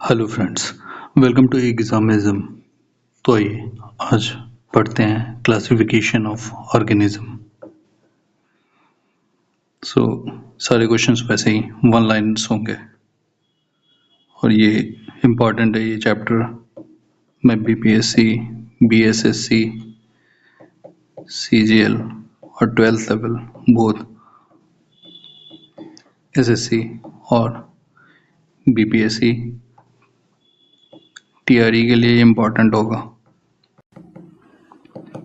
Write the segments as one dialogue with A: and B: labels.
A: Hello friends, welcome to Examism. तो आइए आज पढ़ते हैं क्लासिफिकेशन ऑफ ऑर्गेनिज्म। सारे क्वेश्चंस वैसे ही वन लाइनर्स होंगे और ये इम्पॉर्टेंट है। ये चैप्टर में बीपीएससी, बीएसएससी, सीजीएल और 12th लेवल बोथ एसएससी और बीपीएससी टीआरई के लिए इम्पॉर्टेंट होगा।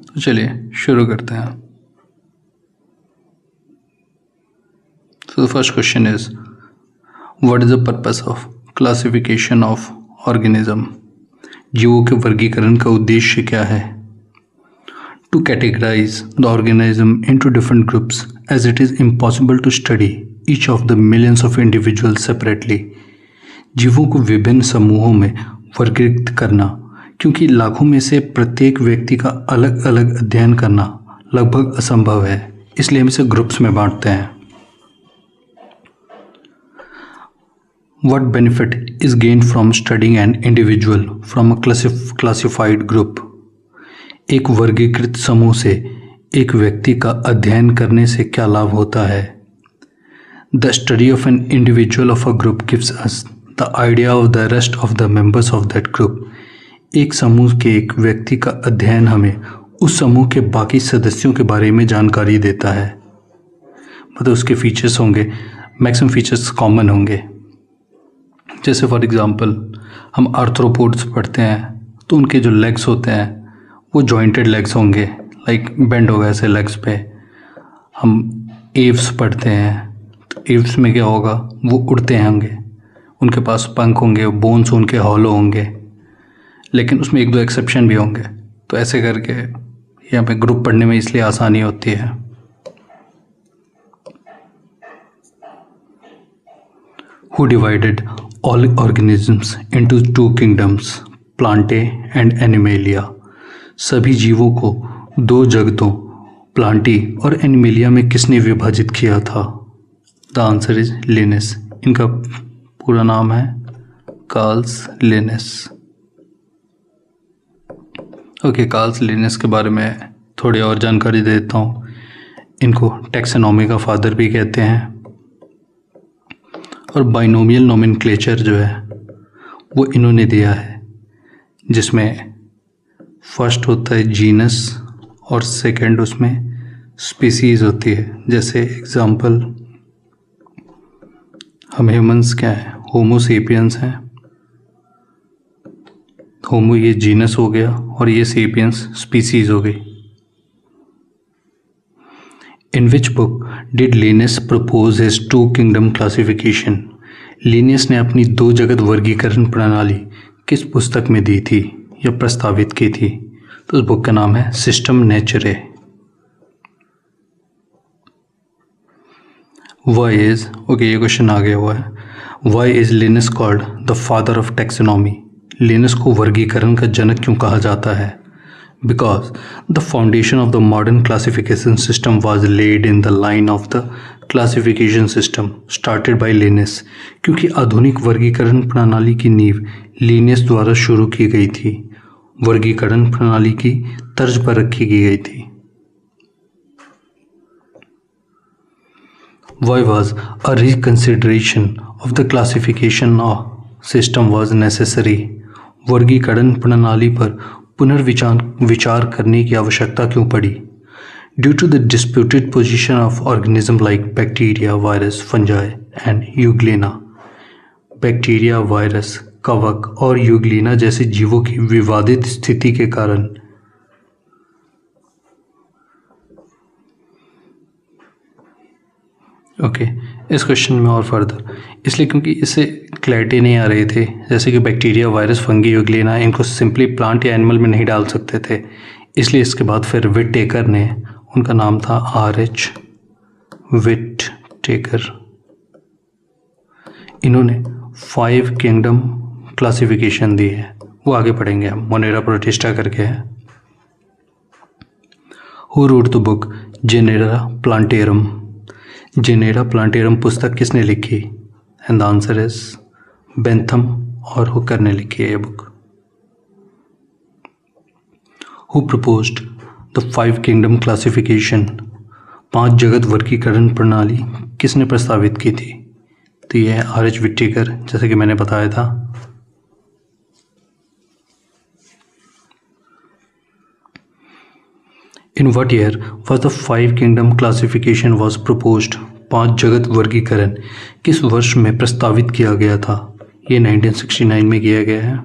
A: तो चलिए शुरू करते हैं। So the first question is, what is the purpose of classification of organism? जीवों के वर्गीकरण का उद्देश्य क्या है? To categorize the organism into different groups, as it is impossible to study each of the millions of individuals separately. जीवों को विभिन्न समूहों में वर्गीकृत करना, क्योंकि लाखों में से प्रत्येक व्यक्ति का अलग अलग अध्ययन करना लगभग असंभव है, इसलिए हम इसे ग्रुप्स में बांटते हैं। What benefit is gained from studying an individual from a classified group? एक वर्गीकृत समूह से एक व्यक्ति का अध्ययन करने से क्या लाभ होता है? The study of an individual of a group gives us the idea of the rest of the members of that group. एक समूह के एक व्यक्ति का अध्ययन हमें उस समूह के बाकी सदस्यों के बारे में जानकारी देता है। मतलब उसके फीचर्स होंगे, मैक्सिमम फीचर्स कॉमन होंगे। जैसे फॉर एग्जांपल हम आर्थ्रोपोड्स पढ़ते हैं तो उनके जो लेग्स होते हैं वो जॉइंटेड लेग्स होंगे, लाइक बेंड होगा ऐसे लेग्स पे। हम एव्स पढ़ते हैं तो एव्स में क्या होगा, वो उड़ते होंगे, उनके पास पंख होंगे, बोन्स उनके हॉलो होंगे, लेकिन उसमें एक दो एक्सेप्शन भी होंगे। तो ऐसे करके यहाँ पे ग्रुप पढ़ने में इसलिए आसानी होती है। Who divided all organisms into two kingdoms, Plantae and Animalia? सभी जीवों को दो जगतों प्लांटी और एनिमेलिया में किसने विभाजित किया था? The answer is Linus. इनका पूरा नाम है Carl's Linus. Okay, Carl's Linus के बारे में थोड़ी और जानकारी दे देता हूँ। इनको टैक्सोनॉमी का फादर भी कहते हैं और बाइनोमियल नोमेनक्लेचर जो है वो इन्होंने दिया है, जिसमें फर्स्ट होता है जीनस और सेकंड उसमें स्पीसीज होती है। जैसे एग्जांपल हम ह्यूमंस क्या है, होमो सेपियंस हैं। होमो ये जीनस हो गया और ये सेपियंस स्पीसीज हो गई। In which book did Linnaeus propose his two kingdom classification? Linnaeus ने अपनी दो जगत वर्गीकरण प्रणाली किस पुस्तक में दी थी या प्रस्तावित की थी? तो उस बुक का नाम है Systema Naturae. Why is, okay ये क्वेश्चन आ गया हुआ है, why is Linnaeus called the father of taxonomy? Linnaeus को वर्गीकरण का जनक क्यों कहा जाता है? Because the foundation of the modern classification system was laid in the line of the classification system started by Linnaeus. क्योंकि आधुनिक वर्गीकरण प्रणाली की नींव लिनस द्वारा शुरू की गई थी, वर्गीकरण प्रणाली की तर्ज पर रखी की गई थी। Why was a reconsideration of the classification system was necessary? वर्गीकरण प्रणाली पर पुनर्विचार करने की आवश्यकता क्यों पड़ी? Due to the disputed position of organisms like bacteria, virus, fungi and euglena. Bacteria, virus, कवक और यूग्लिना जैसे जीवों की विवादित स्थिति के कारण ओके इस क्वेश्चन में और फर्दर इसलिए क्योंकि इससे क्लैरिटी नहीं आ रही थी। जैसे कि बैक्टीरिया, वायरस, फंगी, यूग्लिना, इनको सिंपली प्लांट या एनिमल में नहीं डाल सकते थे, इसलिए इसके बाद फिर विट टेकर ने, उनका नाम था R.H. विट टेकर, इन्होंने 5 किंगडम क्लासिफिकेशन दी है। वो आगे पढ़ेंगे हम, मोनेरा प्रोटिस्टा करके है। Who wrote the book genera plantarum? Genera plantarum पुस्तक किसने लिखी? And the answer is Bentham और हुकर ने लिखी है ये book. Who proposed the 5 kingdom classification, 5 जगत वर्गीकरण प्रणाली किसने प्रस्तावित की थी? तो यह है आर.एच. विटेकर, जैसे कि मैंने बताया था। In what year was the 5 kingdom classification was proposed? 5 जगत वर्गीकरण किस वर्ष में प्रस्तावित किया गया था? ये 1969 में किया गया है।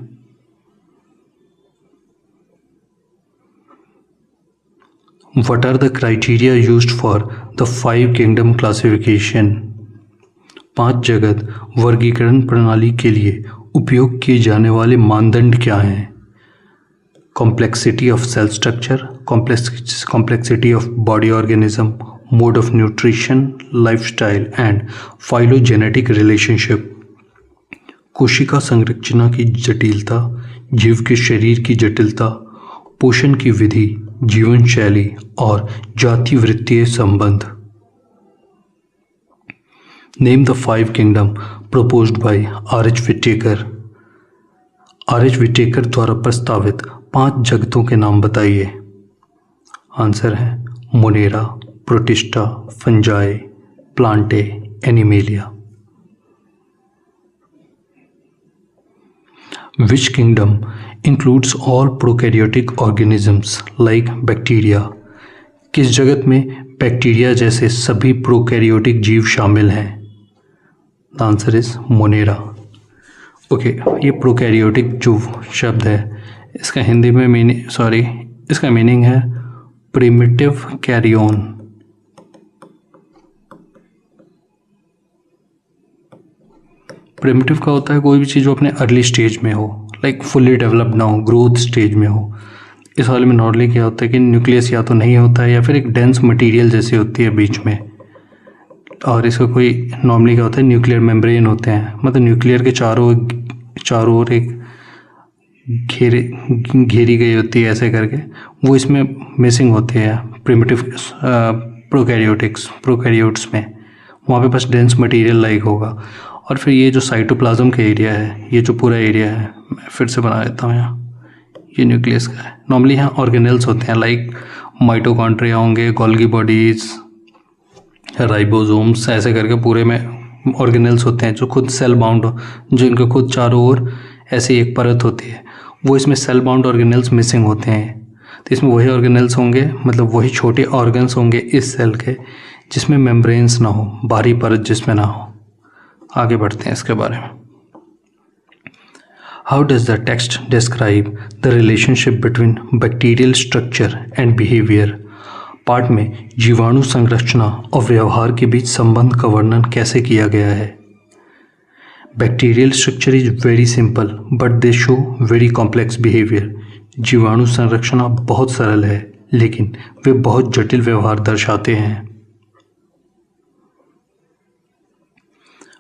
A: What are the criteria used for the 5 kingdom classification? 5 जगत वर्गीकरण प्रणाली के लिए उपयोग किए जाने वाले मानदंड क्या हैं? Complexity of cell structure, complexity of body organism, mode of nutrition, lifestyle and phylogenetic relationship. कोशिका संरचना की जटिलता, जीव के शरीर की जटिलता, पोषण की विधि, जीवन शैली और जातिवृत्तीय संबंध। Name the 5 kingdom proposed by R H. Whittaker. R H. Whittaker द्वारा प्रस्तावित 5 जगतों के नाम बताइए। आंसर है Monera, Protista, Fungi, Plantae, Animalia. Which kingdom includes all prokaryotic organisms like bacteria? किस जगत में बैक्टीरिया जैसे सभी प्रोकैरियोटिक जीव शामिल हैं? The answer is Monera. Okay, ये प्रोकैरियोटिक जो शब्द है इसका हिंदी में इसका मीनिंग है प्रिमिटिव कैरियन। प्रिमिटिव का होता है कोई भी चीज़ जो अपने अर्ली स्टेज में हो, लाइक फुल्ली डेवलप्ड ना हो, ग्रोथ स्टेज में हो। इस वाले में नॉर्मली क्या होता है कि न्यूक्लियस या तो नहीं होता है या फिर एक डेंस मटेरियल जैसी होती है बीच में, और इसका कोई नॉर्मली क्या होता है न्यूक्लियर मेम्ब्रेन होते हैं, मतलब न्यूक्लियर के चारों ओर एक घेरी गई होती है ऐसे करके, वो इसमें मिसिंग होते हैं प्रिमिटिव प्रोकैरियोट्स में। वहाँ पे बस डेंस मटेरियल लाइक होगा। और फिर ये जो साइटोप्लाज्म का एरिया है, ये जो पूरा एरिया है, मैं फिर से बना देता हूँ यहाँ, ये न्यूक्लियस का है। नॉर्मली यहाँ ऑर्गेनेल्स होते हैं, लाइक माइटोकॉन्ड्रिया होंगे, गोल्गी बॉडीज, राइबोसोम्स, ऐसे करके पूरे में ऑर्गेनेल्स होते हैं जो खुद सेल बाउंड हो, जो इनके खुद चारों ओर ऐसी एक परत होती है। वो इसमें सेल बाउंड ऑर्गेनेल्स मिसिंग होते हैं, तो इसमें वही ऑर्गेनेल्स होंगे, मतलब वही छोटे ऑर्गन्स होंगे इस सेल के जिसमें मेम्ब्रेन्स ना हो, बाहरी परत जिसमें ना हो। आगे बढ़ते हैं इसके बारे में। How does the text describe the relationship between bacterial structure and behaviour? पाठ में जीवाणु संरचना और व्यवहार के बीच संबंध का वर्णन कैसे किया गया है? Bacterial structure is very simple but they show very complex behaviour. जीवाणु संरचना बहुत सरल है लेकिन वे बहुत जटिल व्यवहार दर्शाते हैं।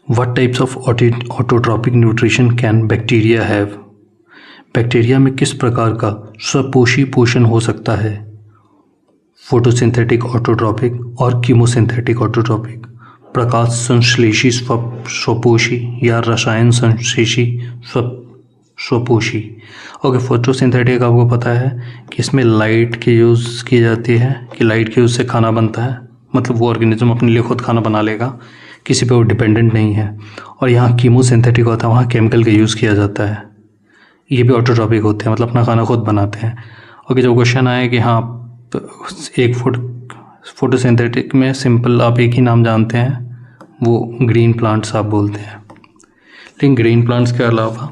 A: What types of autotrophic nutrition can bacteria have? Bacteria में किस प्रकार का स्वपोषी पोषण हो सकता है? फोटोसिंथेटिक ऑटोट्रॉपिक और कीमोसिंथेटिक ऑटोट्रॉपिक। प्रकाश संश्लेषी स्वपोषी या रसायन संश्लेषी स्वपोषी। ओके, फोटोसिंथेटिक आपको पता है कि इसमें लाइट की यूज़ की जाती है, कि लाइट के यूज़ से खाना बनता है, मतलब वो ऑर्गेनिज्म अपने लिए खुद खाना बना लेगा, किसी पे वो डिपेंडेंट नहीं है। और यहाँ कीमोसिंथेटिक होता है, वहाँ केमिकल का यूज़ किया जाता है। ये भी ऑटोट्रॉपिक होते हैं, मतलब अपना खाना खुद बनाते हैं। ओके, जब क्वेश्चन आया कि हाँ एक फोटोसिंथेटिक में सिंपल आप एक ही नाम जानते हैं, वो ग्रीन प्लांट्स आप बोलते हैं, लेकिन ग्रीन प्लांट्स के अलावा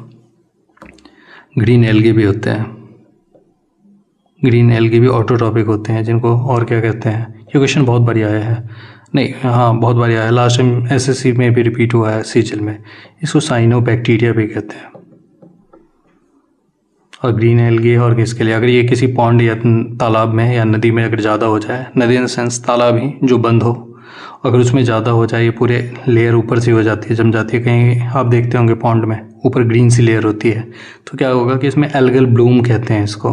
A: ग्रीन एल्गी भी होते हैं। ग्रीन एल्गी भी ऑटोट्रॉपिक होते हैं, जिनको और क्या कहते हैं? ये क्वेश्चन बहुत बार आया है, नहीं हाँ बहुत बार आया है, लास्ट टाइम एसएससी में भी रिपीट हुआ है सीजल में। इसको साइनोबैक्टीरिया भी कहते हैं। और ग्रीन एल्गी और किसके लिए, अगर ये किसी पॉन्ड या तालाब में या नदी में अगर ज़्यादा हो जाए, नदी इन सेंस तालाब ही जो बंद हो, अगर उसमें ज़्यादा हो जाए, ये पूरे लेयर ऊपर से हो जाती है, जम जाती है। कहीं आप देखते होंगे पॉन्ड में ऊपर ग्रीन सी लेयर होती है, तो क्या होगा कि इसमें एल्गल ब्लूम कहते हैं इसको,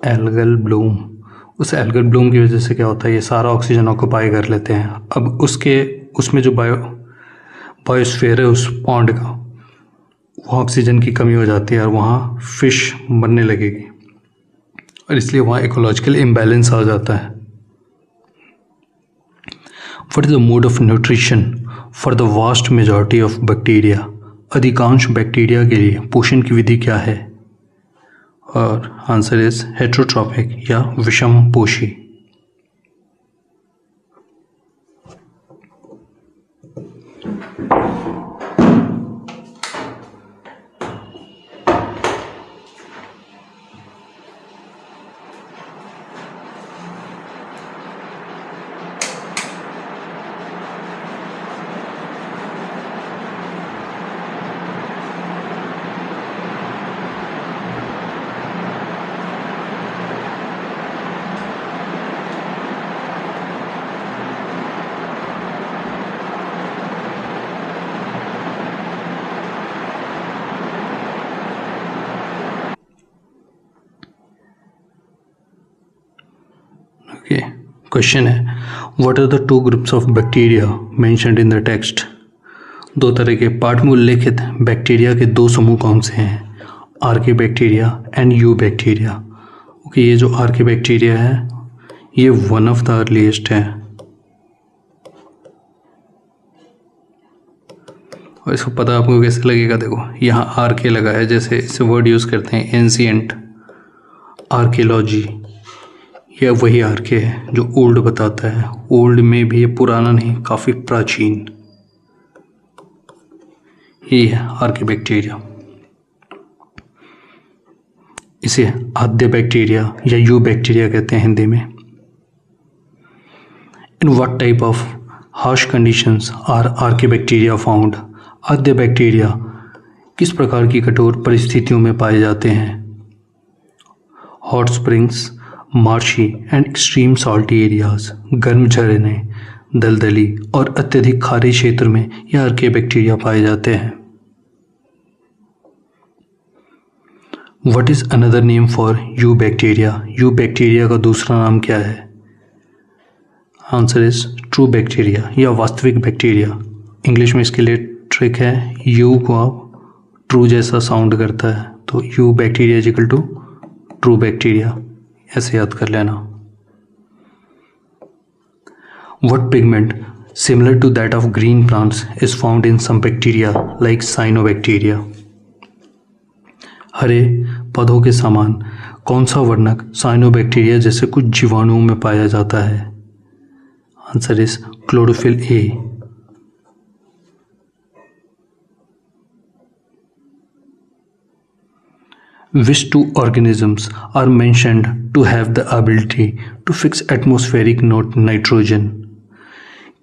A: एल्गल ब्लूम। उस एल्गल ब्लूम की वजह से क्या होता है, ये सारा ऑक्सीजन ऑक्यूपाई कर लेते हैं। अब उसमें जो बायोस्फीयर है उस पॉन्ड का, वहाँ ऑक्सीजन की कमी हो जाती है और वहाँ फिश मरने लगेगी और इसलिए वहाँ इकोलॉजिकल इम्बैलेंस आ जाता है। What is the mode of nutrition for the vast majority of bacteria? अधिकांश बैक्टीरिया के लिए पोषण की विधि क्या है? और आंसर इज हेट्रोट्रॉपिक या विषम पोषी। ओके, क्वेश्चन है what are the two groups of bacteria mentioned in the text? दो तरह के पाठ में उल्लेखित बैक्टीरिया के दो समूह कौन से हैं? Archaebacteria and eubacteria. Okay, ये जो आर्के बैक्टीरिया है ये वन ऑफ द अर्लीस्ट है और इसको पता आपको कैसे लगेगा? देखो यहाँ आर्के लगा है, जैसे इसे वर्ड यूज़ करते हैं एंशिएंट आर्कियोलॉजी, यह वही आर्के है जो ओल्ड बताता है। ओल्ड में भी ये पुराना नहीं, काफ़ी प्राचीन, ये है आर्के बैक्टीरिया। इसे आद्य बैक्टीरिया या यू बैक्टीरिया कहते हैं हिंदी में। In what type of harsh conditions are archaebacteria found? आद्य बैक्टीरिया किस प्रकार की कठोर परिस्थितियों में पाए जाते हैं? Hot springs, marshy and extreme salty areas, गर्म झरने, दलदली और अत्यधिक खारे क्षेत्र में यह आर्के बैक्टीरिया पाए जाते हैं। What is another name for you bacteria? You bacteria का दूसरा नाम क्या है? आंसर इज ट्रू बैक्टीरिया या वास्तविक बैक्टीरिया। इंग्लिश में इसके लिए ट्रिक है, यू को आप ट्रू जैसा साउंड करता है तो eubacteria is equal to true bacteria, ऐसे याद कर लेना। What pigment similar to that of green plants is found in some bacteria like cyanobacteria? हरे पौधों के समान कौन सा वर्णक साइनोबैक्टीरिया जैसे कुछ जीवाणुओं में पाया जाता है? Answer is chlorophyll A. Which two organisms are mentioned to have the ability to fix atmospheric nitrogen?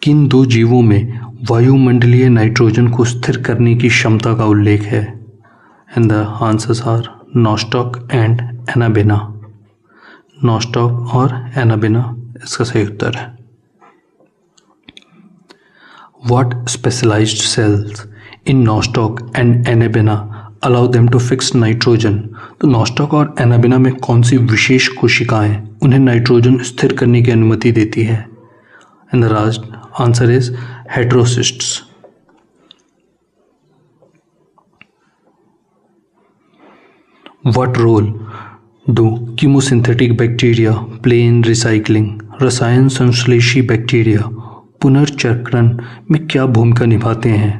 A: किन दो जीवों में वायुमंडलीय नाइट्रोजन को स्थिर करने की क्षमता का उल्लेख है? And the answers are Nostoc and Anabaena. Nostoc और एनाबेना इसका सही उत्तर है। What specialized cells in nostoc and anabaena allow them to fix nitrogen? तो नॉस्टॉक और एनाबेना में कौन सी विशेष कोशिकाएं उन्हें नाइट्रोजन स्थिर करने की अनुमति देती है? And the last answer is heterocysts. What role do chemosynthetic bacteria play in recycling? रसायन संश्लेषी बैक्टीरिया पुनर्चक्रण में क्या भूमिका निभाते हैं?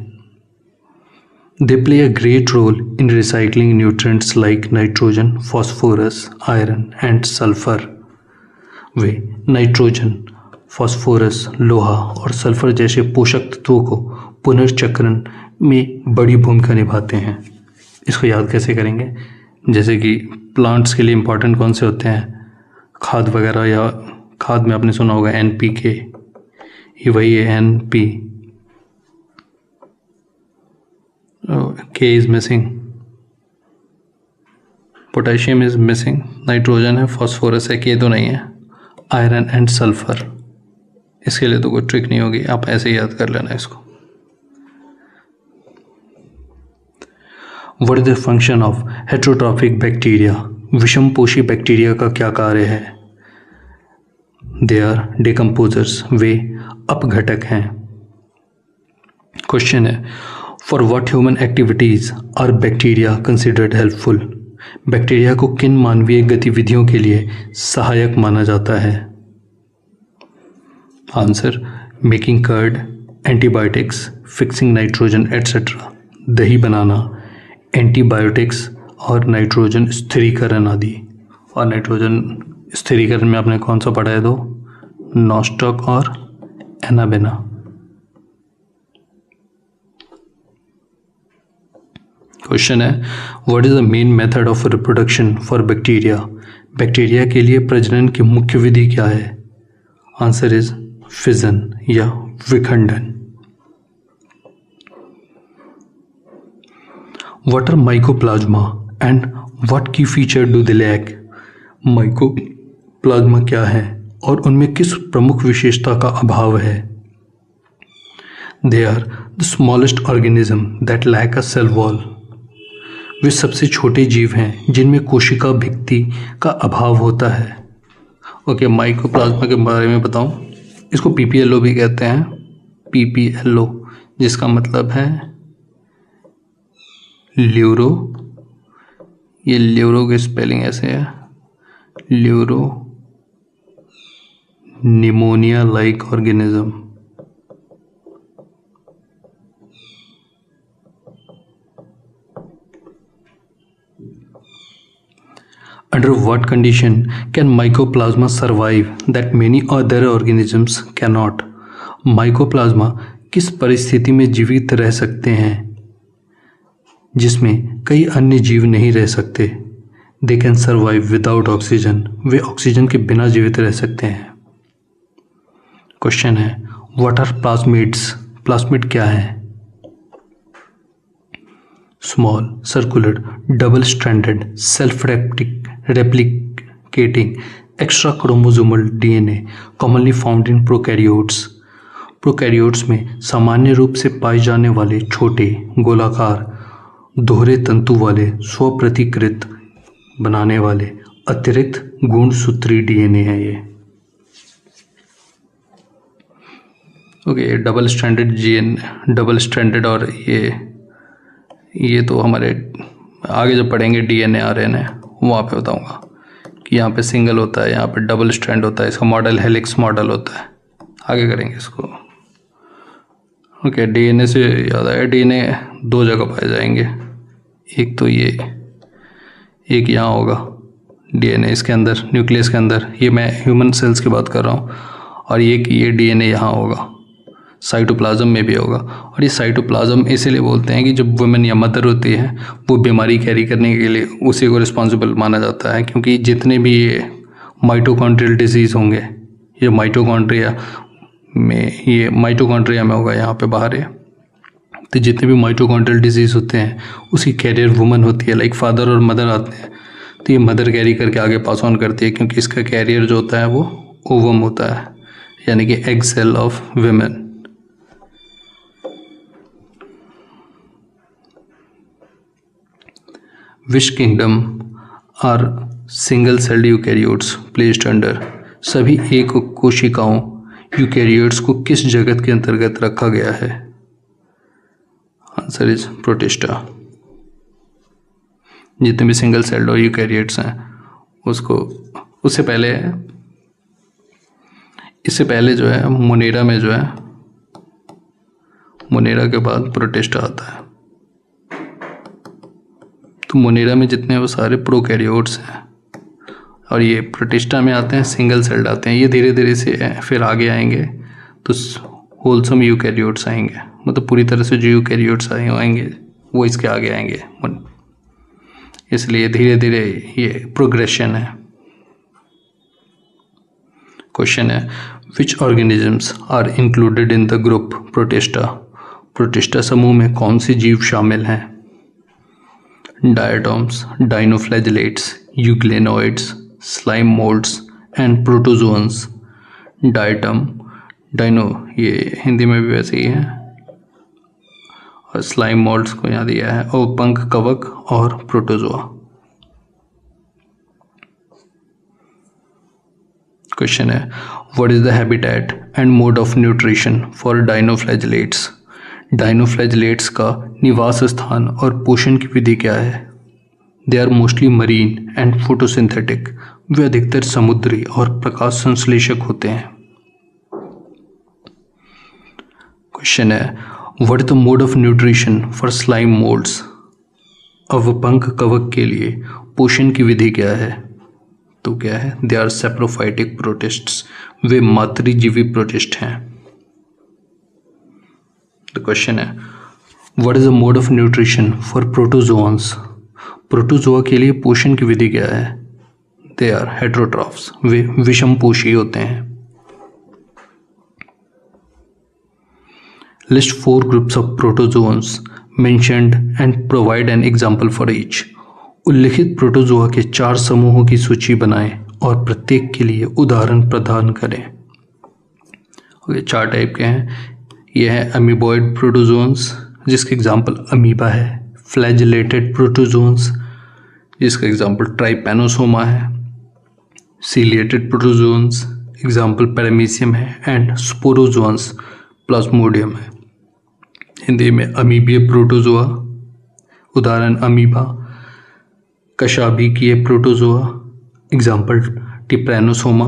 A: They play a great role in recycling nutrients like nitrogen, phosphorus, iron and sulfur. Way nitrogen, phosphorus, लोहा और सल्फर जैसे पोषक तत्वों को पुनर्चक्रण में बड़ी भूमिका निभाते हैं। इसको याद कैसे करेंगे? जैसे कि प्लांट्स के लिए इम्पॉर्टेंट कौन से होते हैं? खाद वगैरह, या खाद में आपने सुना होगा NPK, ये वही है NP। K is missing, potassium is missing, nitrogen है, फॉस्फोरस है, K तो नहीं है, आयरन एंड सल्फर। इसके लिए तो कोई ट्रिक नहीं होगी, आप ऐसे ही याद कर लेना इसको। What is the function of heterotrophic bacteria? विषमपोषी बैक्टीरिया का क्या कार्य है? दे आर डिकम्पोजर्स, वे अपघटक हैं। क्वेश्चन है for what human activities are bacteria considered helpful? Bacteria को किन मानवीय गतिविधियों के लिए सहायक माना जाता है? Answer, making curd, antibiotics, fixing nitrogen etcetera. दही बनाना, एंटीबायोटिक्स और नाइट्रोजन स्थिरीकरण आदि। और नाइट्रोजन स्थिरीकरण में आपने कौन सा पढ़ा है? दो, नॉस्टॉक और एनाबेना। क्वेश्चन है, what is the main method of reproduction for bacteria? Bacteria के लिए प्रजनन की मुख्य विधि क्या है? आंसर इज फिजन या विखंडन। What are mycoplasma and what key feature do they lack? Mycoplasma क्या है और उनमें किस प्रमुख विशेषता का अभाव है? They are the smallest organism that lack a cell wall. वे सबसे छोटे जीव हैं जिनमें कोशिका भित्ति का अभाव होता है। ओके, माइकोप्लाज्मा के बारे में बताऊं, इसको पीपीएलओ भी कहते हैं, पीपीएलओ, जिसका मतलब है ल्यूरो। ये ल्यूरो की स्पेलिंग ऐसे है, pleuro pneumonia like organism. Under what condition can mycoplasma survive that many other organisms cannot? Mycoplasma किस परिस्थिति में जीवित रह सकते हैं जिसमें कई अन्य जीव नहीं रह सकते? They can survive without oxygen. Way oxygen के बिना जीवित रह सकते हैं। क्वेश्चन है, what are plasmids? प्लाज्मिड क्या है? Small, circular, double-stranded, self-replicating, extra-chromosomal DNA commonly found in prokaryotes. Prokaryotes में सामान्य रूप से पाए जाने वाले छोटे, गोलाकार, दोहरे तंतु वाले, स्वप्रतिकृत बनाने वाले अतिरिक्त गुणसूत्री डीएनए है ये। Okay, double stranded DNA, double stranded, और ये तो हमारे आगे जब पढ़ेंगे डीएनए आरएनए वहाँ पे बताऊंगा कि यहाँ पे सिंगल होता है, यहाँ पे डबल स्ट्रैंड होता है, इसका मॉडल हेलिक्स मॉडल होता है, आगे करेंगे इसको। ओके, डीएनए से याद आया, डीएनए दो जगह पाए जाएंगे, एक तो ये, एक यहाँ होगा डीएनए इसके अंदर, न्यूक्लियस के अंदर, ये मैं ह्यूमन सेल्स की बात कर रहा हूँ, और ये डीएनए यहाँ होगा, साइटोप्लाज्म में भी होगा। और ये साइटोप्लाज्म इसीलिए बोलते हैं कि जब वुमेन या मदर होती है वो बीमारी कैरी करने के लिए उसी को रिस्पॉन्सिबल माना जाता है, क्योंकि जितने भी ये माइटोकॉन्ड्रियल डिजीज़ होंगे, ये माइटोकॉन्ड्रिया में होगा, यहाँ पे बाहर है, तो जितने भी माइटोकॉन्ड्रियल डिजीज़ होते हैं उसकी कैरियर वुमन होती है, लाइक फादर और मदर आते हैं, तो ये मदर कैरी करके आगे पास ऑन करती है, क्योंकि इसका कैरियर जो होता है वो ओवम होता है, यानी कि egg cell of women. Which kingdom are single celled eukaryotes placed under? सभी एक कोशिकाओं यूकैरियोट्स को किस जगत के अंतर्गत रखा गया है? Answer is protista. जितने भी सिंगल सेल्ड और यूकैरियोट्स हैं उसको इससे पहले जो है मोनेरा में जो है, मोनेरा के बाद प्रोटिस्टा आता है, तो मोनेरा में जितने वो सारे प्रोकैरियोट्स हैं और ये प्रोटिस्टा में आते हैं, सिंगल सेल्ड आते हैं। ये धीरे धीरे से फिर आगे आएंगे तो होलसम यूकैरियोट्स आएंगे, मतलब पूरी तरह से जो यूकैरियोट्स आएंगे वो इसके आगे आएंगे, इसलिए धीरे धीरे ये प्रोग्रेशन है। क्वेश्चन है, which organisms are included in the group protista? Protista समूह में कौन से जीव शामिल हैं? Diatoms, dinoflagellates, euglenoids, slime moulds and protozoans. Diatom, dino ये हिंदी में भी वैसे ही है, और स्लाइम मोल्ड्स को यहाँ दिया है, और पंख कवक और प्रोटोजोआ। क्वेश्चन है, what is the habitat and mode of nutrition for dinoflagellates? Dinoflagellates का निवास स्थान और पोषण की विधि क्या है? They are mostly marine and photosynthetic. वे अधिकतर समुद्री और प्रकाश संश्लेषक होते हैं। क्वेश्चन है, what is the mode of nutrition for slime moulds? अवपंख कवक के लिए पोषण की विधि क्या है? तो क्या है? They are saprophytic protists. वे मातृजीवी प्रोटिस्ट हैं। द क्वेश्चन है, what is the mode of nutrition for protozoans? Protozoa के लिए पोषण की विधि क्या है? They are heterotrophs. वे विषमपोषी होते हैं। List 4 groups of protozoans mentioned and provide an example for each. उल्लिखित प्रोटोजोआ के 4 समूहों की सूची बनाएं और प्रत्येक के लिए उदाहरण प्रदान करें। ओके, 4 टाइप के हैं। यह है अमीबॉइड प्रोटोजोआंस, जिसके एग्जाम्पल अमीबा है। फ्लैजिलेटेड प्रोटोजोआंस, जिसका एग्जाम्पल ट्राइपैनोसोमा है। सीलिएटेड प्रोटोजोआंस, एग्जाम्पल पैरामीशियम है। एंड स्पोरोजोआंस प्लाज्मोडियम है। हिंदी में अमीबीय प्रोटोजोआ, उदाहरण अमीबा। कशाभिकीय प्रोटोजोआ, एग्जाम्पल टिप्रैनोसोमा।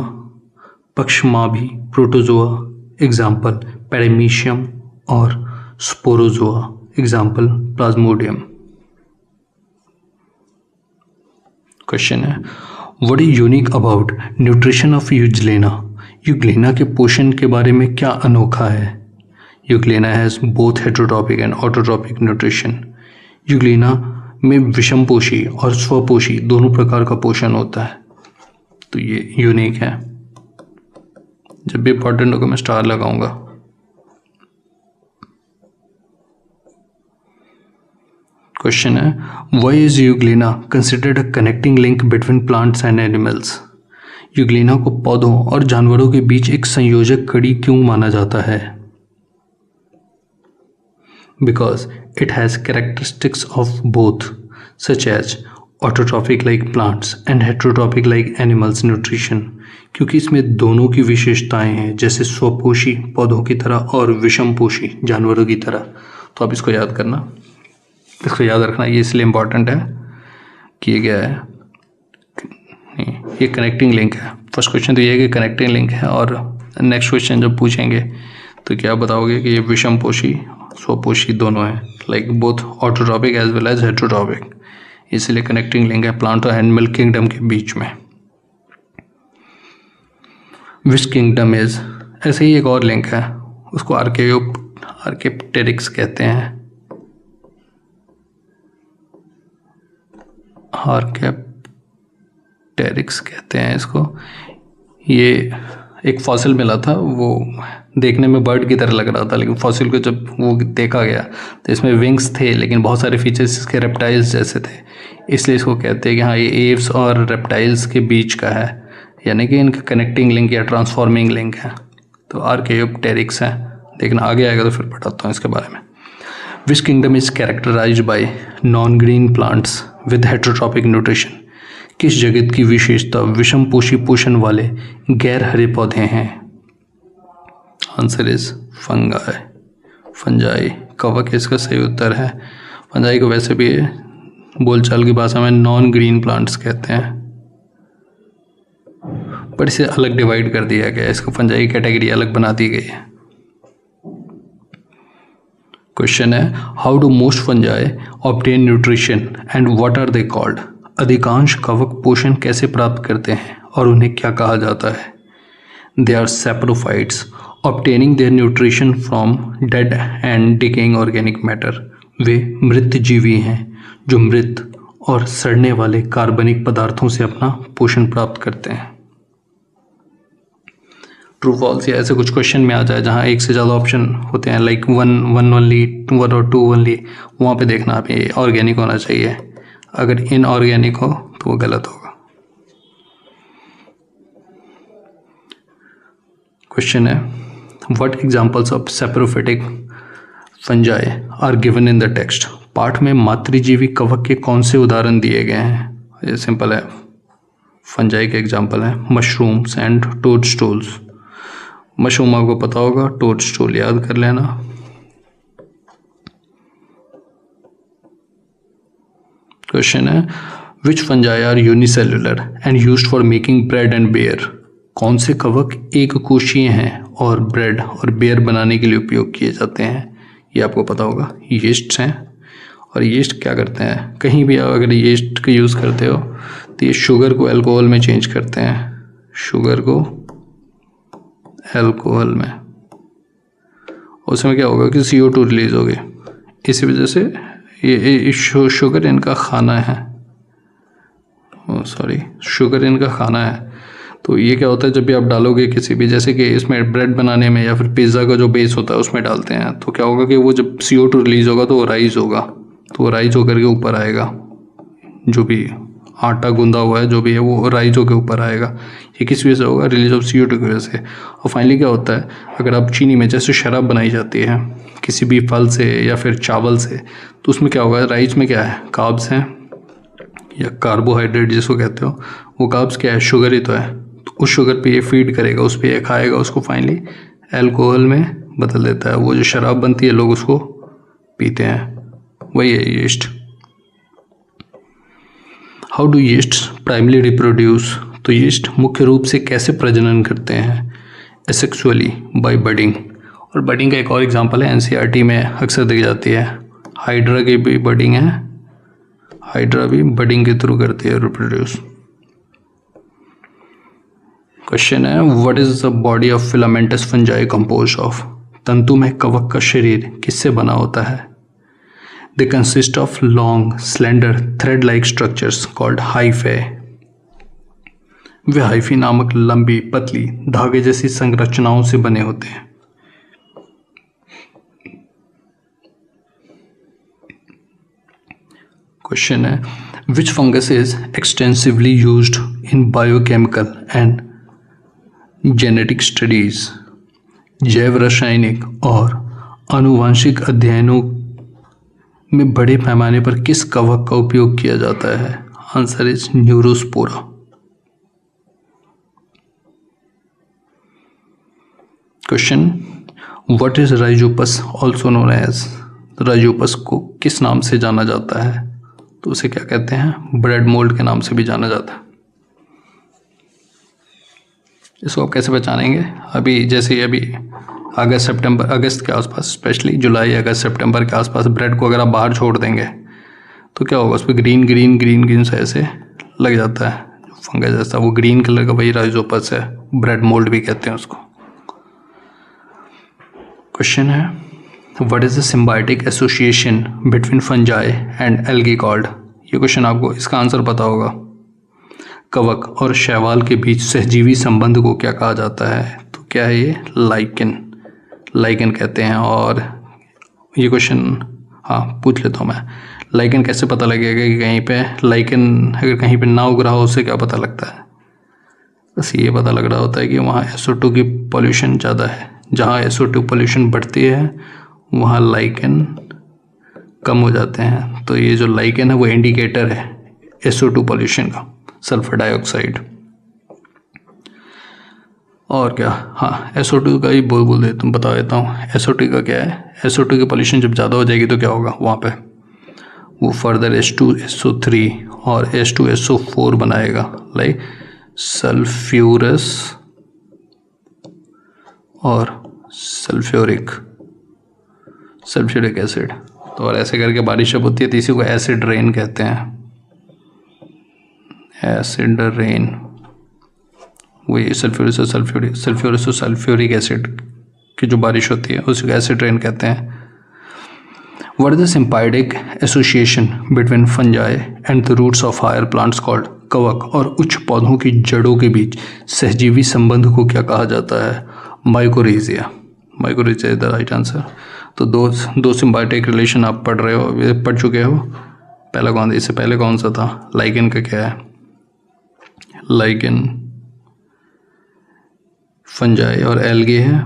A: पक्षमाभी प्रोटोजोआ, एग्जाम्पल पैरामीशियम। और स्पोरोजोआ, एग्जाम्पल प्लाज्मोडियम। क्वेश्चन है, what is unique about nutrition of euglena? Euglena के पोषण के बारे में क्या अनोखा है? Euglena has both heterotrophic and autotrophic nutrition. Euglena में विषमपोषी और स्वपोषी दोनों प्रकार का पोषण होता है, तो ये यूनिक है। जब भी इंपॉर्टेंट होगा मैं स्टार लगाऊंगा। क्वेश्चन है, why is euglena considered a connecting link between plants and animals? Euglena को पौधों और जानवरों के बीच एक संयोजक कड़ी क्यों माना जाता है? Because it has characteristics of both, such as autotrophic like plants and heterotrophic like animals nutrition। क्योंकि इसमें दोनों की विशेषताएं हैं, जैसे स्वपोषी पौधों की तरह और विषमपोषी जानवरों की तरह। तो आप इसको याद करना, इसको याद रखना, ये इसलिए इम्पॉर्टेंट है कि ये क्या है, ये कनेक्टिंग लिंक है। फर्स्ट क्वेश्चन तो ये है कि कनेक्टिंग लिंक है, और नेक्स्ट क्वेश्चन जब पूछेंगे तो क्या बताओगे कि ये विषमपोषी स्वपोषी दोनों हैं, like both autotrophic as well as heterotrophic, इसलिए कनेक्टिंग लिंक है प्लांट और एनिमल किंगडम के बीच में। विच किंगडम इज, ऐसे ही एक और लिंक है, उसको आर्केप्टेरिक्स कहते हैं। आर्केप्टेरिक्स कहते हैं इसको। ये एक फॉसिल मिला था, वो देखने में बर्ड की तरह लग रहा था, लेकिन फॉसिल को जब वो देखा गया तो इसमें विंग्स थे, लेकिन बहुत सारे फीचर्स इसके रेप्टाइल्स जैसे थे, इसलिए इसको कहते हैं कि हाँ ये एव्स और रेप्टाइल्स के बीच का है, यानी कि इनका कनेक्टिंग लिंक या ट्रांसफॉर्मिंग लिंक है। तो आर्केप्टेरिक्स है, देखना आगे आएगा तो फिर बताता हूँ इसके बारे में। Which kingdom is characterized by non green plants with heterotrophic nutrition? किस जगत की विशेषता विषमपोषी पोषण वाले गैर हरे पौधे हैं? Answer is fungi. फंजाई कवक इसका सही उत्तर है। फंजाई को वैसे भी बोलचाल की भाषा में नॉन ग्रीन प्लांट्स कहते हैं, पर इसे अलग डिवाइड कर दिया गया, इसको फंजाई कैटेगरी अलग बना दी गई है। क्वेश्चन है, how do most fungi obtain nutrition and what are they called? अधिकांश कवक पोषण कैसे प्राप्त करते हैं और उन्हें क्या कहा जाता है? They are saprophytes obtaining their nutrition from dead and decaying organic matter. वे मृत जीवी हैं जो मृत और सड़ने वाले कार्बनिक पदार्थों से अपना पोषण प्राप्त करते हैं। ट्रू फॉल्स या ऐसे कुछ क्वेश्चन में आ जाए जहाँ एक से ज़्यादा ऑप्शन होते हैं, लाइक वन ओनली, 1 और 2 ओनली, वहाँ पे देखना आप ये ऑर्गेनिक होना चाहिए। अगर इनऑर्गेनिक हो तो वो गलत होगा। क्वेश्चन है, what examples of saprophytic fungi are given in the text? पाठ में मातृजीवी कवक के कौन से उदाहरण दिए गए हैं? ये सिंपल है, फंजाई के एग्जांपल है मशरूम्स एंड टोडस्टूल्स। मशरूम आपको पता होगा, टोडस्टूल याद कर लेना। क्वेश्चन है which fungi are unicellular and used for making bread and beer. कौन से कवक एक कोशीय हैं और ब्रेड और बेयर बनाने के लिए उपयोग किए जाते हैं? ये आपको पता होगा, यीस्ट हैं। और यीस्ट क्या करते हैं, कहीं भी अगर यीस्ट का यूज़ करते हो तो ये शुगर को अल्कोहल में चेंज करते हैं, शुगर को अल्कोहल में। उसमें क्या होगा कि CO2 रिलीज होगी। इसी वजह से ये शुगर इनका खाना है, शुगर इनका खाना है। तो ये क्या होता है, जब भी आप डालोगे किसी भी, जैसे कि इसमें ब्रेड बनाने में या फिर पिज़्ज़ा का जो बेस होता है उसमें डालते हैं, तो क्या होगा कि वो जब CO2 रिलीज होगा तो वो राइज होगा, तो वो राइज होकर के ऊपर आएगा। जो भी आटा गूंदा हुआ है जो भी है वो राइज होकर ऊपर आएगा। ये किस वजह से होगा, रिलीज ऑफ CO2 की वजह से। और फाइनली क्या होता है, अगर आप चीनी में जैसे शराब बनाई जाती है किसी भी फल से या फिर चावल से, तो उसमें क्या होगा, राइस में क्या है, कार्ब्स हैं या कार्बोहाइड्रेट जिसको कहते हो, वो कार्ब्स क्या है, शुगर ही तो है। तो उस शुगर पे ये फीड करेगा, उस पर ये खाएगा, उसको फाइनली अल्कोहल में बदल देता है। वो जो शराब बनती है लोग उसको पीते हैं, वही है yeast. How do yeast primary reproduce. तो यीस्ट मुख्य रूप से कैसे प्रजनन करते हैं? Asexually by budding. और बडिंग का एक और एग्जांपल है NCERT में अक्सर देखी जाती है, हाइड्रा की भी बडिंग है, हाइड्रा भी बडिंग के थ्रू करती है रिप्रोड्यूस। क्वेश्चन है what is the body of filamentous fungi compose of. तंतु में कवक का शरीर किससे बना होता है? They consist of long slender thread like structures called hyphae. Way hyphae नामक लंबी पतली धागे जैसी संरचनाओं से बने होते हैं। क्वेश्चन है which fungus is extensively used in biochemical and genetic studies. जैव रासायनिक और आनुवांशिक अध्ययनों में बड़े पैमाने पर किस कवक का उपयोग किया जाता है? Answer is Neurospora. Question what is Rhizopus also known as. Rhizopus को किस नाम से जाना जाता है? तो उसे क्या कहते हैं, ब्रेड मोल्ड के नाम से भी जाना जाता है। इसको आप कैसे पहचानेंगे? अभी जैसे अभी अगस्त के आसपास, स्पेशली जुलाई अगस्त सितंबर के आसपास ब्रेड को अगर आप बाहर छोड़ देंगे तो क्या होगा, उस पर ग्रीन ग्रीन ग्रीन ग्रीन सा ऐसे लग जाता है फंगस जैसा, वो ग्रीन कलर का वही राइजोपस है, ब्रेड मोल्ड भी कहते हैं उसको। क्वेश्चन है what is the symbiotic association between fungi and algae called. ये क्वेश्चन आपको इसका आंसर पता होगा। कवक और शैवाल के बीच सहजीवी संबंध को क्या कहा जाता है? तो क्या है ये, लाइकेन, लाइकेन कहते हैं। और ये क्वेश्चन पूछ लेता हूँ मैं, लाइकेन कैसे पता लगेगा कि कहीं पे लाइकेन अगर कहीं पे ना उग रहा हो, उससे क्या पता लगता है? बस ये पता लग रहा होता है कि वहाँ SO2 की पॉल्यूशन ज़्यादा है। जहाँ SO2 पॉल्यूशन बढ़ती है वहाँ लाइकेन कम हो जाते हैं। तो ये जो लाइकेन है वो इंडिकेटर है SO2 पॉल्यूशन का, सल्फर डाइऑक्साइड। और क्या, SO2 का ही बोल देता हूँ, बता देता हूँ। SO2 का क्या है, SO2 की पॉल्यूशन जब ज़्यादा हो जाएगी तो क्या होगा, वहाँ पे वो फर्दर H2SO3 और H2SO4 बनाएगा, लाइक सल्फ्यूरस और सल्फ्यूरिक एसिड। तो और ऐसे करके बारिश जब होती है तो इसी को एसिड रेन कहते हैं, एसिड रेन। वही सल्फ्यूरिक एसिड की जो बारिश होती है उसको एसिड रेन कहते हैं। What is the symbiotic association between fungi and the roots of higher plants called. कवक और उच्च पौधों की जड़ों के बीच सहजीवी संबंध को क्या कहा जाता है? माइकोरिजिया। माइकोरिजिया इज द राइट आंसर। तो दो सिम्बायोटिक रिलेशन आप पढ़ चुके हो। पहला कौन था, इससे पहले कौन सा था? लाइकेन का क्या है, लाइकेन फंजाई और एल्गे है।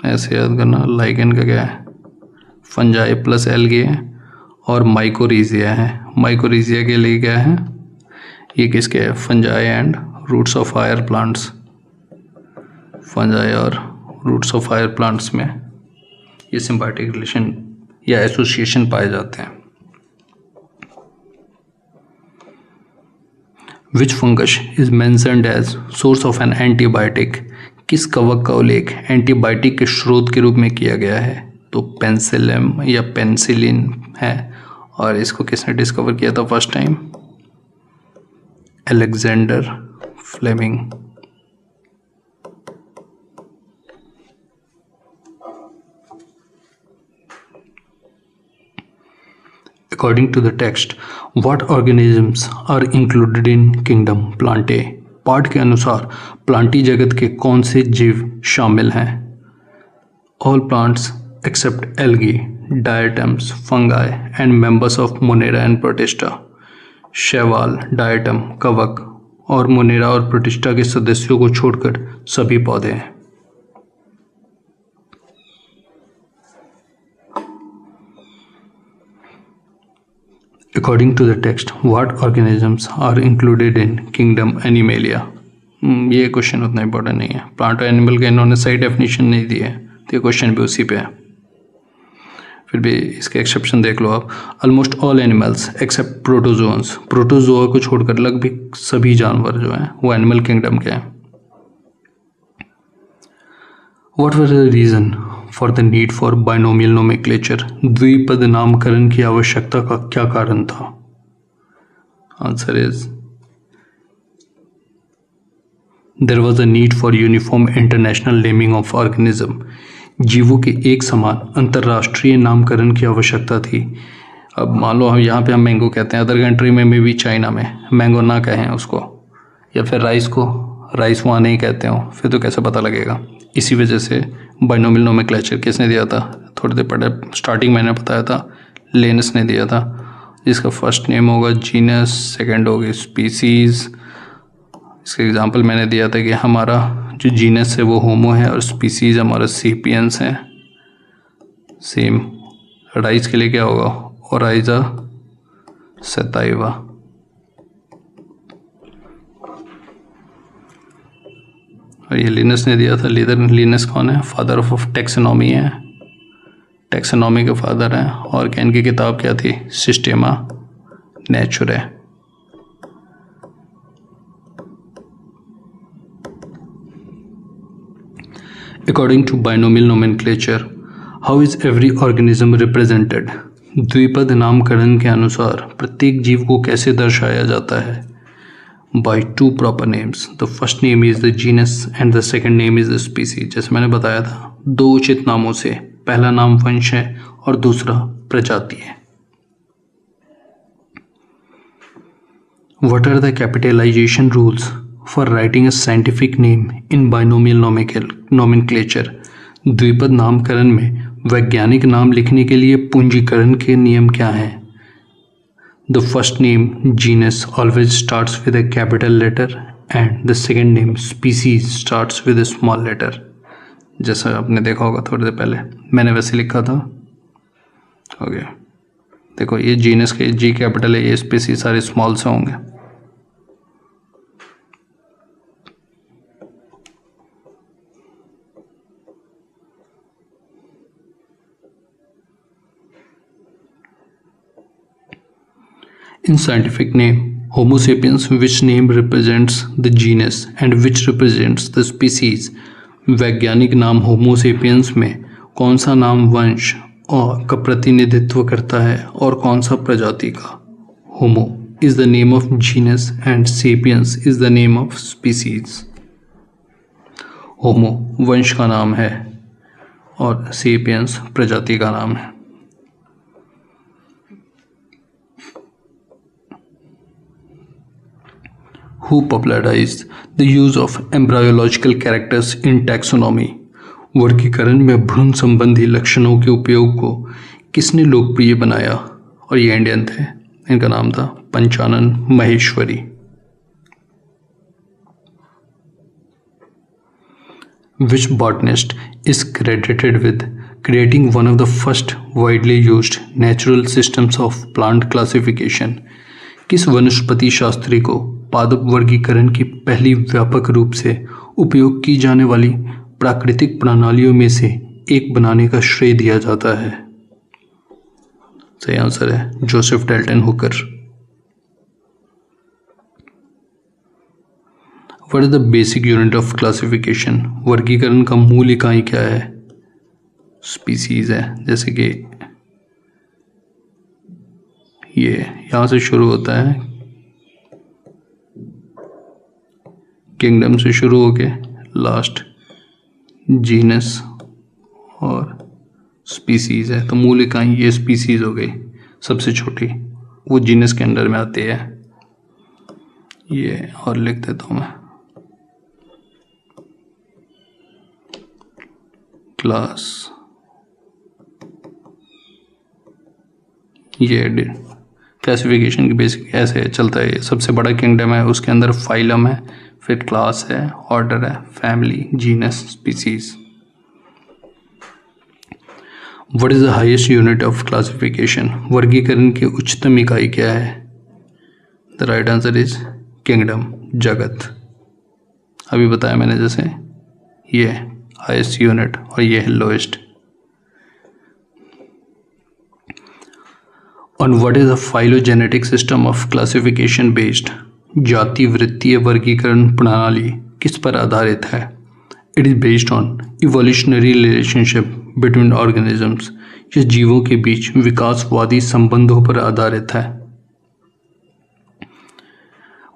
A: ऐसे याद करना, लाइकेन का क्या है, फंजाई प्लस एल्गे है। और माइकोरिजिया है, माइकोरिजिया के लिए क्या है, ये किसके है, fungi and roots of higher plants. Fungi और रूट्स ऑफ हायर प्लांट्स में ये सिम्बायोटिक रिलेशन या एसोसिएशन पाए जाते हैं। Which fungus is mentioned as source of an antibiotic, किस कवक का उल्लेख एंटीबायोटिक के स्रोत के रूप में किया गया है? तो पेंसिलियम या पेंसिलिन है, और इसको किसने डिस्कवर किया था first time? Alexander Fleming. According to the text, what organisms are included in kingdom Plantae? पाठ के अनुसार प्लांटी जगत के कौन से जीव शामिल हैं? All plants except algae, diatoms, fungi and members of Monera and Protista. शैवाल, डायटम, कवक और मोनेरा और प्रोटिस्टा के सदस्यों को छोड़कर सभी पौधे हैं। According to the text, what organisms are included in kingdom Animalia? ये क्वेश्चन उतना इंपॉर्टेंट नहीं है, प्लांट और एनिमल का इन्होंने सही डेफिनेशन नहीं दी है, तो ये क्वेश्चन भी उसी पे है। फिर भी इसके एक्सेप्शन देख लो आप। Almost all animals except protozoans, protozoa को छोड़कर लगभग सभी जानवर जो हैं वो एनिमल किंगडम के हैं। What was the reason for the need for binomial nomenclature? द्विपद नामकरण की आवश्यकता का क्या कारण था? Answer is there was a need for uniform international naming of organism. जीवों के एक समान अंतर्राष्ट्रीय नामकरण की आवश्यकता थी। अब मान लो हम यहाँ पे हम मैंगो कहते हैं, अदर कंट्री में मे भी चाइना में मैंगो ना कहें उसको, या फिर राइस को राइस वहाँ नहीं कहते हो, फिर तो कैसे पता लगेगा? इसी वजह से बाइनोमियल नोमेनक्लेचर किसने दिया था? थोड़ी देर पहले स्टार्टिंग मैंने बताया था, लिनस ने दिया था, जिसका फर्स्ट नेम होगा जीनस, सेकेंड होगी स्पीसीज़। इसका एग्जांपल मैंने दिया था कि हमारा जो जीनस है वो होमो है और स्पीसीज हमारा सेपियंस है। सेम राइस के लिए क्या होगा? ओराइजा सताइवा। और ये लिनस ने दिया था। लिनस कौन है? फादर ऑफ टेक्सोनॉमी है, टेक्सोनॉमी के फादर हैं। और इनकी किताब क्या थी? सिस्टेमा नेचुरे। According to binomial nomenclature, how is every organism represented? द्विपद नामकरण के अनुसार प्रत्येक जीव को कैसे दर्शाया जाता है? By two proper names. The first name is the genus and the second name is the species. जैसे मैंने बताया था, दो उचित नामों से, पहला नाम वंश है और दूसरा प्रजाति है। What are the capitalization rules for writing a scientific name in binomial nomenclature? द्विपद नामकरण में वैज्ञानिक नाम लिखने के लिए पूंजीकरण के नियम क्या हैं? The first name genus always starts with a capital letter and the second name species starts with a small letter. जैसा आपने देखा होगा थोड़ी देर पहले मैंने वैसे लिखा था। ओके, देखो ये जीनस के जी कैपिटल है, ये स्पीसीज सारे स्मॉल से होंगे। In scientific name, Homo sapiens, which name represents the genus and which represents the species? वैज्ञानिक नाम होमो सेपियंस में कौन सा नाम वंश और का प्रतिनिधित्व करता है और कौन सा प्रजाति का? होमो is the name of genus and sapiens is the name of species. होमो वंश का नाम है और सेपियंस प्रजाति का नाम है। Who popularized the use of embryological characters in taxonomy? वर्गीकरण में भ्रूण संबंधी लक्षणों के उपयोग को किसने लोकप्रिय बनाया? और ये इंडियन थे, इनका नाम था Panchanan Maheshwari. Which botanist is credited with creating one of the first widely used natural systems of plant classification? किस वनस्पति शास्त्री को पादप वर्गीकरण की पहली व्यापक रूप से उपयोग की जाने वाली प्राकृतिक प्रणालियों में से एक बनाने का श्रेय दिया जाता है? सही आंसर है Joseph Dalton Hooker. What is the basic unit of classification? वर्गीकरण का मूल इकाई क्या है? स्पीसीज है। जैसे कि ये यहां से शुरू होता है, किंगडम से शुरू होके लास्ट जीनस और स्पीसीज है। तो मूल इकाई ये स्पीसीज हो गई सबसे छोटी, वो जीनस के अंडर में आती है। ये और लिख देता हूं मैं, क्लास। ये क्लासिफिकेशन की बेसिक ऐसे चलता है। सबसे बड़ा किंगडम है, उसके अंदर फाइलम है, फिर क्लास है, ऑर्डर है, family, genus, species. What is the highest unit of classification? वर्गीकरण की उच्चतम इकाई क्या है? The right answer is kingdom, जगत। अभी बताया मैंने, जैसे ये हाईएस्ट यूनिट और ये है lowest. On what is the phylogenetic system of classification based? जाति वृत्तीय वर्गीकरण प्रणाली किस पर आधारित है? It is based on evolutionary relationship between organisms. यह जीवों के बीच विकासवादी संबंधों पर आधारित है।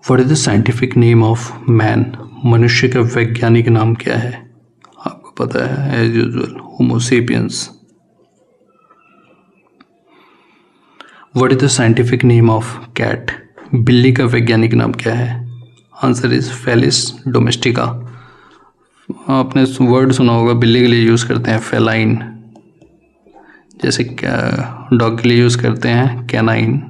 A: What is the scientific name of man? मनुष्य का वैज्ञानिक नाम क्या है? आपको पता है as usual, Homo sapiens. What is the scientific name of cat? बिल्ली का वैज्ञानिक नाम क्या है? Answer is Felis domestica. आपने वर्ड सुना होगा, बिल्ली के लिए यूज करते हैं फेलाइन, जैसे डॉग के लिए यूज करते हैं कैनाइन,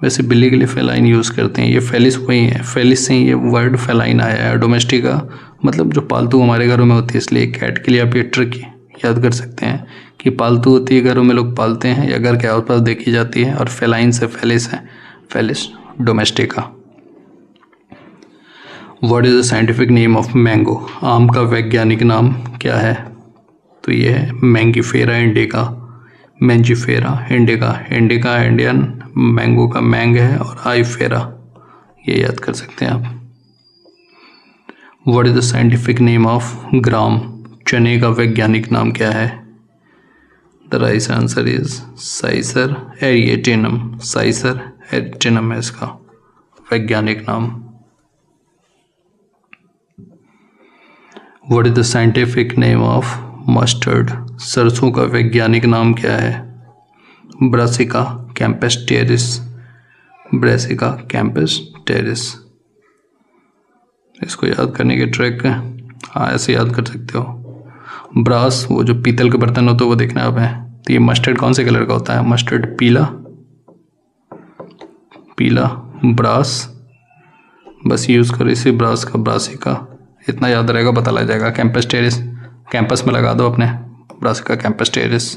A: वैसे बिल्ली के लिए फेलाइन यूज करते हैं। ये फेलिस वही है, फेलिस से ही ये वर्ड फेलाइन आया है। डोमेस्टिका मतलब जो पालतू हमारे घरों में होती है, इसलिए कैट के लिए आप ये ट्रिक याद कर सकते हैं कि पालतू होती है, घरों में लोग पालते हैं या घर के आसपास देखी जाती है, और फेलाइन से फेलिस है, Felis domestica. What is the scientific name of mango? आम का वैज्ञानिक नाम क्या है? तो ये है Mangifera indica, Mangifera indica. Indica Indian, mango का मैंग है, और आईफेरा, ये याद कर सकते हैं आप। What is the scientific name of gram? चने का वैज्ञानिक नाम क्या है? The right answer is cicer arietinum. Cicer arietinum है इसका वैज्ञानिक नाम। What is the scientific name of mustard? सरसों का वैज्ञानिक नाम क्या है? Brassica campestris, brassica campestris. इसको याद करने के ट्रिक, हाँ ऐसे याद कर सकते हो। ब्रास वो जो पीतल के बर्तन होते हैं वो देखना आप है। तो ये मस्टर्ड कौन से कलर का होता है? मस्टर्ड पीला, पीला ब्रास। बस यूज करो इसे, ब्रास का, ब्रासिका, इतना याद रहेगा, पता लग जाएगा। कैंपस टेरिस, कैंपस में लगा दो अपने, Brassica campestris.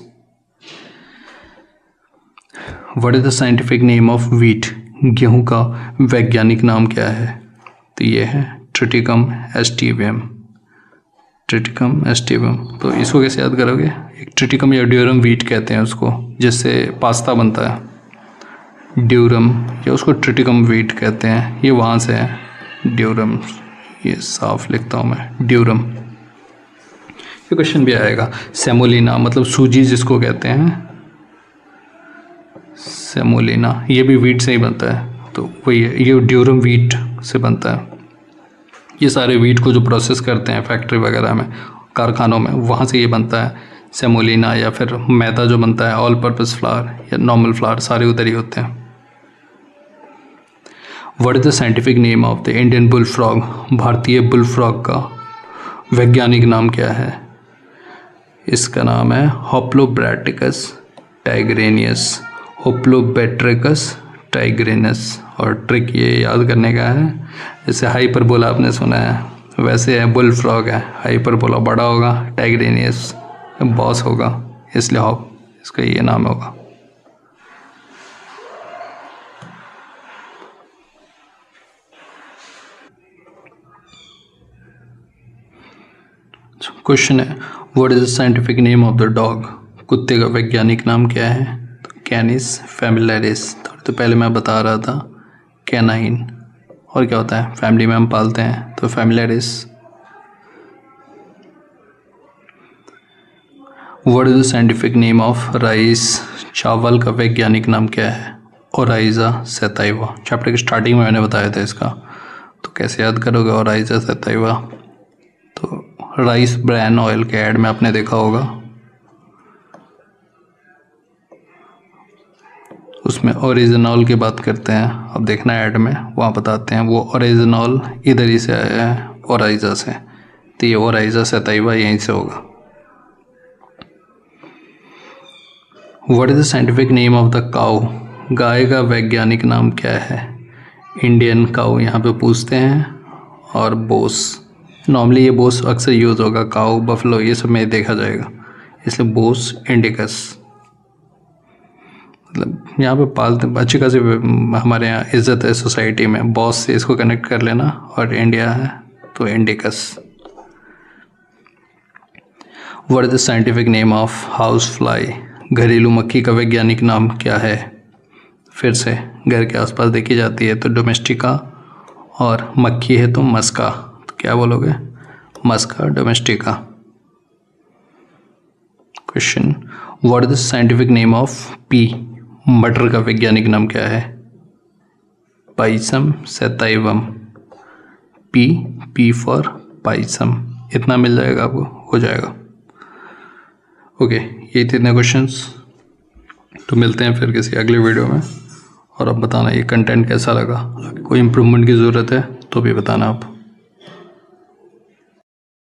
A: What is the scientific name of wheat? गेहूं का वैज्ञानिक नाम क्या है? तो ये है ट्रिटिकम एस्टिवियम, ट्रिटिकम एस्टिवियम। तो इसको कैसे याद करोगे? एक ट्रिटिकम या ड्यूरम व्हीट कहते हैं उसको, जिससे पास्ता बनता है, ड्यूरम, या उसको ट्रिटिकम व्हीट कहते हैं। ये वहाँ से है ड्यूरम, ये साफ लिखता हूँ मैं, ड्यूरम। ये क्वेश्चन भी आएगा। सेमोलिना मतलब सूजी जिसको कहते हैं, सेमोलिना, ये भी व्हीट से ही बनता है, तो वही है, ये ड्यूरम व्हीट से बनता है। ये सारे व्हीट को जो प्रोसेस करते हैं फैक्ट्री वगैरह में, कारखानों में, वहाँ से ये बनता है सेमोलिना, या फिर मैदा जो बनता है ऑल पर्पस फ्लावर या नॉर्मल फ्लावर, सारे उधर ही होते हैं। What is the scientific name of the Indian bull frog? भारतीय बुल फ्रॉग का वैज्ञानिक नाम क्या है? इसका नाम है होप्लोब्रैटिकस टाइग्रेनियस, होप्लोबैट्रिकस टाइग्रेनस। और ट्रिक ये याद करने का है, जैसे हाइपरबोला आपने सुना है, वैसे है बुल फ्रॉग है, हाइपरबोला बड़ा होगा, टाइग्रेनियस बॉस होगा, इसलिए हॉप इसका ये नाम होगा। क्वेश्चन है what is the scientific name of the dog. कुत्ते का वैज्ञानिक नाम क्या है? तो कैनिस फैमिलियरिस। तो पहले मैं बता रहा था कैनाइन, और क्या होता है फैमिली में हम पालते हैं तो familiaris. What is the scientific name of rice. चावल का वैज्ञानिक नाम क्या है? Oryza sativa. चैप्टर की स्टार्टिंग में मैंने बताया था इसका, तो कैसे याद करोगे ओराइजा सैटाइवा। तो राइस ब्रैन ऑयल के ऐड में आपने देखा होगा, उसमें ओरिजिनॉल की बात करते हैं। अब देखना ऐड में वहाँ बताते हैं वो ओरिजिनॉल इधर ही से आया है ओराइजा से, तो ये ओराइजा सैटाइवा यहीं से होगा। What is the scientific name of the cow. गाय का वैज्ञानिक नाम क्या है? इंडियन काऊ यहाँ पे पूछते हैं, और बोस। नॉर्मली ये बोस अक्सर यूज़ होगा, काऊ बफलो ये सब में देखा जाएगा, इसलिए बोस इंडिकस। मतलब यहाँ पे पालते अच्छी खासी हमारे यहाँ इज्जत है सोसाइटी में, बॉस से इसको कनेक्ट कर लेना, और इंडिया है तो indicus. What is the scientific name of house fly. घरेलू मक्खी का वैज्ञानिक नाम क्या है? फिर से घर के आसपास देखी जाती है तो डोमेस्टिका, और मक्खी है तो मस्का। तो क्या बोलोगे? Musca domestica. Question what is the scientific name of pea. मटर का वैज्ञानिक नाम क्या है? Pisum sativum. P for pisum. इतना मिल जाएगा आपको, हो जाएगा। ओके, यही थे इतने क्वेश्चंस। तो मिलते हैं फिर किसी अगले वीडियो में, और अब बताना ये कंटेंट कैसा लगा। कोई इम्प्रूवमेंट की ज़रूरत है तो भी बताना आप।